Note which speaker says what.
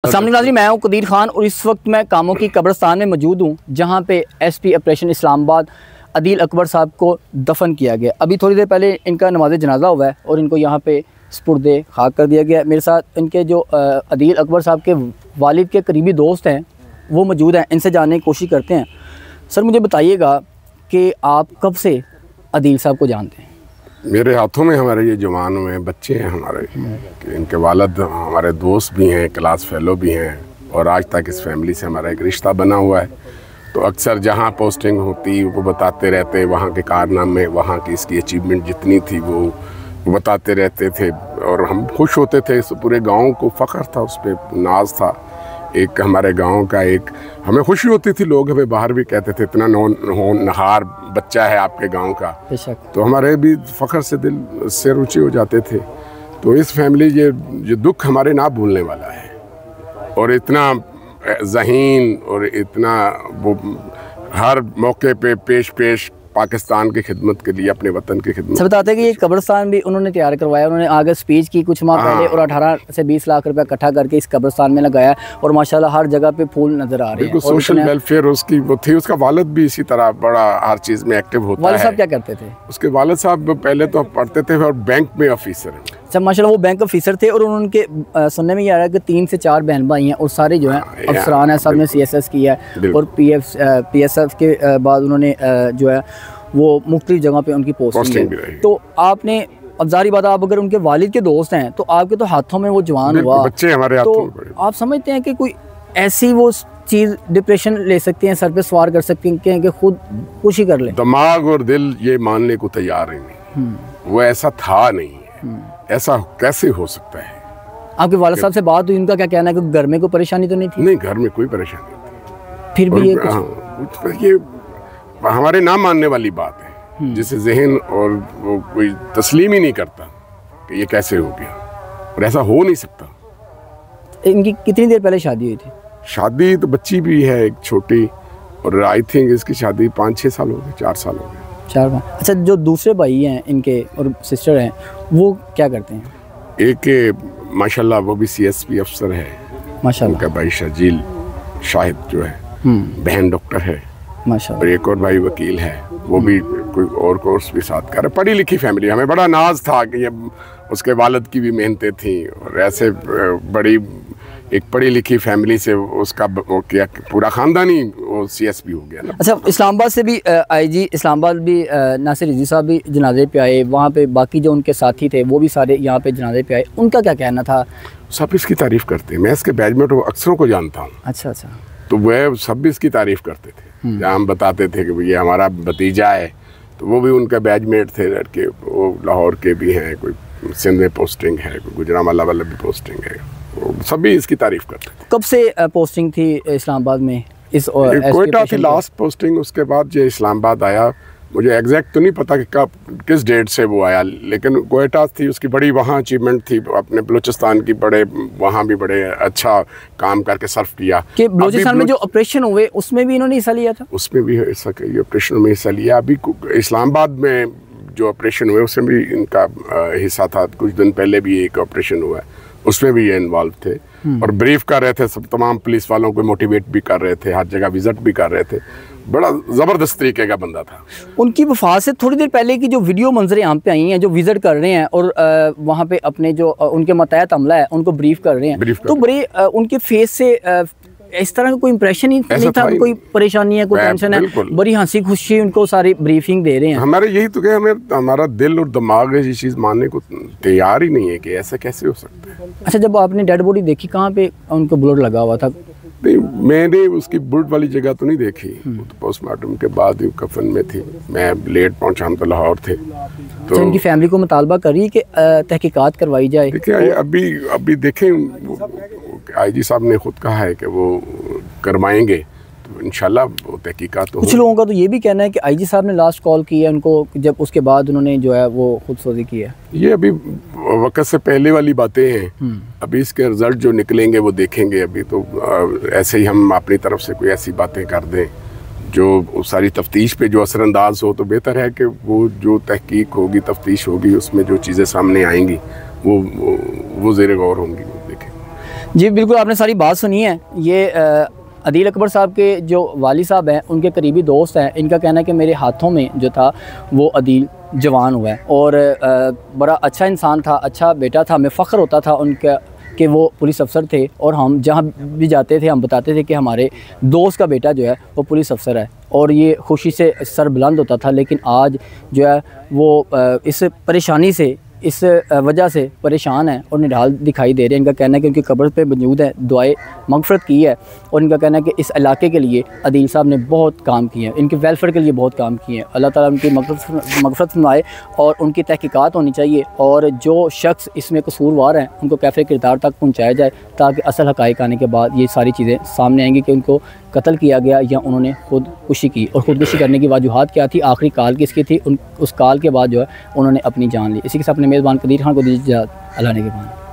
Speaker 1: अस्सलाम वालेकुम नाज़रीन, मैं हूं कदीर खान और इस वक्त मैं कामों की कब्रिस्तान में मौजूद हूं, जहां पे एसपी ऑपरेशन इस्लामाबाद अदील अकबर साहब को दफन किया गया। अभी थोड़ी देर पहले इनका नमाज जनाजा हुआ है और इनको यहां पे सुपुर्दे खाक कर दिया गया। मेरे साथ इनके जो अदील अकबर साहब के वालिद के करीबी दोस्त हैं वो मौजूद हैं, इनसे जानने की कोशिश करते हैं। सर, मुझे बताइएगा कि आप कब से अदील साहब को जानते हैं?
Speaker 2: मेरे हाथों में हमारे ये जवान में बच्चे हैं हमारे, कि इनके वालिद हमारे दोस्त भी हैं, क्लास फेलो भी हैं, और आज तक इस फैमिली से हमारा एक रिश्ता बना हुआ है। तो अक्सर जहाँ पोस्टिंग होती वो बताते रहते, वहाँ के कारनामे, वहाँ की इसकी अचीवमेंट जितनी थी वो बताते रहते थे, और हम खुश होते थे। इस पूरे गाँव को फ़ख्र था, उस पर नाज था। एक हमारे गांव का एक हमें खुशी होती थी, लोग हमें बाहर भी कहते थे इतना नहार बच्चा है आपके गांव का, तो हमारे भी फ़ख्र से दिल से ऊंचे हो जाते थे। तो इस फैमिली ये दुख हमारे ना भूलने वाला है, और इतना ज़हीन और इतना वो हर मौके पे पेश पाकिस्तान की खिदमत के लिए, अपने वतन की खिदमत।
Speaker 1: सब बताते हैं कि ये कब्रिस्तान भी उन्होंने तैयार करवाया। उन्होंने आगे स्पीच की कुछ माह पहले और 18 से 20 लाख रुपया इकट्ठा करके इस कब्रिस्तान में लगाया, और माशाल्लाह हर जगह पे फूल नजर आ रहे हैं।
Speaker 2: सोशल वेलफेयर उसकी वो थी। उसका वालिद भी इसी तरह बड़ा हर चीज़ में एक्टिव होता है।
Speaker 1: वालिद साहब क्या करते थे? उसके
Speaker 2: वालिद साहब पहले तो पढ़ते थे और बैंक में ऑफिसर हैं।
Speaker 1: अच्छा, माशाल्लाह वो बैंक ऑफिसर थे, और उनके सुनने में ये आ रहा है कि 3 से 4 बहन भाई हैं, और सारे जो हैं अफसरान हैं, सब ने CSS किया है, और PSF के बाद उन्होंने जो है वो मुख्तलिफ जगह पे उनकी पोस्टिंग है। तो आपने, अब जारी बात, आप अगर उनके वालिद के दोस्त हैं तो आपके तो हाथों में वो जवान हुआ,
Speaker 2: बच्चे हमारे हाथों में पड़े।
Speaker 1: आप समझते हैं कि कोई ऐसी वो चीज़ डिप्रेशन ले सकती हैं, सर पे सवार कर सकती हैं कि खुद खुशी कर ले?
Speaker 2: दिमाग और दिल ये मानने को तैयार ही नहीं, वो ऐसा था नहीं है। ऐसा कैसे हो सकता है?
Speaker 1: आपके वालिद साहब से बात हुई, उनका क्या कहना है कि घर में कोई परेशानी तो नहीं थी?
Speaker 2: नहीं, घर में कोई परेशानी नहीं थी।
Speaker 1: फिर भी ये
Speaker 2: हमारे ना मानने वाली बात है, जिसे जहन और वो कोई तस्लीम ही नहीं करता कि ये कैसे हो गया, और ऐसा हो नहीं सकता।
Speaker 1: इनकी कितनी देर पहले शादी हुई थी?
Speaker 2: शादी तो बच्ची भी है एक छोटी, और आई थिंक इसकी शादी 5-6 साल हो गए, 4 साल हो गए।
Speaker 1: 4 अच्छा, जो दूसरे भाई हैं इनके और सिस्टर हैं, वो क्या करते हैं?
Speaker 2: एक माशाल्लाह वो भी CSP अफसर है माशाल्लाह, उनका भाई शर्जील शाहिद जो है, बहन डॉक्टर है माशाल्लाह, और एक और भाई वकील है, वो भी कोई और कोर्स भी साथ कर रहे। पढ़ी लिखी फैमिली। हमें बड़ा नाज था कि ये उसके वालिद की भी मेहनतें थी, और ऐसे बड़ी एक पढ़ी लिखी फैमिली से उसका क्या पूरा ख़ानदान ही वो CSP हो गया ना।
Speaker 1: अच्छा, इस्लामाबाद से भी IG इस्लामाबाद भी नासिर रिजवी साहब भी जनाजे पे आए, वहाँ पे बाकी जो उनके साथी थे वो भी सारे यहाँ पे जनाजे पे आए, उनका क्या कहना था?
Speaker 2: सब इसकी तारीफ़ करते हैं। मैं इसके बैचमेट अक्सरों को जानता हूँ।
Speaker 1: अच्छा,
Speaker 2: तो वह सब भी इसकी तारीफ़ करते थे। जहाँ हम बताते थे कि ये हमारा भतीजा है, तो वो भी उनका बैचमेट थे लड़के, वो लाहौर के भी हैं, कोई सिंध में पोस्टिंग है, कोई गुजरांवाला वाला भी पोस्टिंग है, वो सभी इसकी तारीफ़ करते थे।
Speaker 1: कब से पोस्टिंग थी इस्लामाबाद में?
Speaker 2: कोयटा थी लास्ट पोस्टिंग, उसके बाद जो इस्लामाबाद आया, मुझे एग्जैक्ट तो नहीं पता कि कब किस डेट से वो आया, लेकिन कोयटा थी उसकी बड़ी वहाँ अचीवमेंट थी। अपने बलूचिस्तान की बड़े वहाँ भी बड़े अच्छा काम करके सर्व किया।
Speaker 1: कि बलूचिस्तान में जो ऑपरेशन हुए उसमें भी इन्होंने हिस्सा लिया था? उसमें भी
Speaker 2: हिस्सा, ऑपरेशन में हिस्सा लिया। अभी इस्लामाबाद में जो ऑपरेशन हुए उसमें भी इनका हिस्सा था। कुछ दिन पहले भी एक ऑपरेशन हुआ है, उसमें भी ये इन्वॉल्व थे, और ब्रीफ कर रहे थे सब तमाम पुलिस वालों को, मोटिवेट भी कर रहे थे, हर जगह विजिट भी कर रहे थे। बड़ा ज़बरदस्त तरीके का बंदा था।
Speaker 1: उनकी वफात से थोड़ी देर पहले की जो वीडियो मंजरें यहाँ पे आई हैं, जो विजिट कर रहे हैं और वहाँ पे अपने जो उनके मतहत अमला है उनको ब्रीफ कर रहे हैं, तो बड़े उनके फेस से इस तरह का कोई इंप्रेशन ही नहीं था, कोई परेशानी है, कोई टेंशन है, बड़ी हंसी खुशी उनको सारी ब्रीफिंग दे रहे हैं।
Speaker 2: हमारे यही तो हमें हमारा दिल और दिमाग ये चीज़ मानने को तैयार ही नहीं है कि ऐसा कैसे हो सकता है।
Speaker 1: अच्छा, जब आपने डेड बॉडी देखी, कहाँ पे उनको ब्लड लगा हुआ था?
Speaker 2: नहीं, मैंने उसकी बुलेट वाली जगह तो नहीं देखी, वो तो पोस्टमार्टम के बाद ही कफन में थी। मैं लेट पहुंचा, हम तो लाहौर थे।
Speaker 1: तो इनकी फैमिली को मुतालबा करी कि तहकीकात करवाई जाए?
Speaker 2: देखिए, अभी देखें, IG साहब ने खुद कहा है कि वो करवाएंगे, तो इंशाल्लाह वो तहकीकात।
Speaker 1: कुछ लोगों का तो ये भी कहना है कि IG साहब ने लास्ट कॉल की है उनको, जब उसके बाद उन्होंने जो है वो खुदसोजी की है।
Speaker 2: ये अभी वक्त से पहले वाली बातें हैं, अभी इसके रिजल्ट जो निकलेंगे वो देखेंगे। अभी तो ऐसे ही हम अपनी तरफ से कोई ऐसी बातें कर दें जो सारी तफ्तीश पे जो असरअंदाज हो, तो बेहतर है कि वो जो तहकीक होगी, तफ्तीश होगी, उसमें जो चीज़ें सामने आएंगी वो ज़ेर गौर होंगी, वो देखें।
Speaker 1: जी बिल्कुल, आपने सारी बात सुनी है। ये अदील अकबर साहब के जो वाली साहब हैं, उनके करीबी दोस्त हैं। इनका कहना है कि मेरे हाथों में जो था वो अदील जवान हुआ है और बड़ा अच्छा इंसान था, अच्छा बेटा था। हमें फ़ख्र होता था उनका कि वो पुलिस अफसर थे और हम जहाँ भी जाते थे हम बताते थे कि हमारे दोस्त का बेटा जो है वो पुलिस अफसर है, और ये खुशी से सर बुलंद होता था। लेकिन आज जो है वो इस परेशानी से, इस वजह से परेशान है और निढाल दिखाई दे रहे हैं। इनका कहना है कि उनकी कब्र पे मौजूद है, दुआए मगफरत की है, और इनका कहना है कि इस इलाके के लिए अदील साहब ने बहुत काम किए हैं, इनके वेलफेयर के लिए बहुत काम किए हैं। अल्लाह ताला उनकी मगफरत फरमाए और उनकी तहकीकात होनी चाहिए, और जो शख्स इसमें कसूरवार हैं उनको कैफ़े किरदार तक पहुँचाया जाए, ताकि असल हक़ाइक़ आने के बाद ये सारी चीज़ें सामने आएंगी कि उनको कत्ल किया गया या उन्होंने खुदकुशी की, और ख़ुदकुशी करने की वजूहात क्या थी, आखिरी काल किसकी थी, उस काल के बाद जो है उन्होंने अपनी जान ली। इसी के साथ अपने मेज़बान कदीर खान को दीजिए, अल्लाह ने के बाद।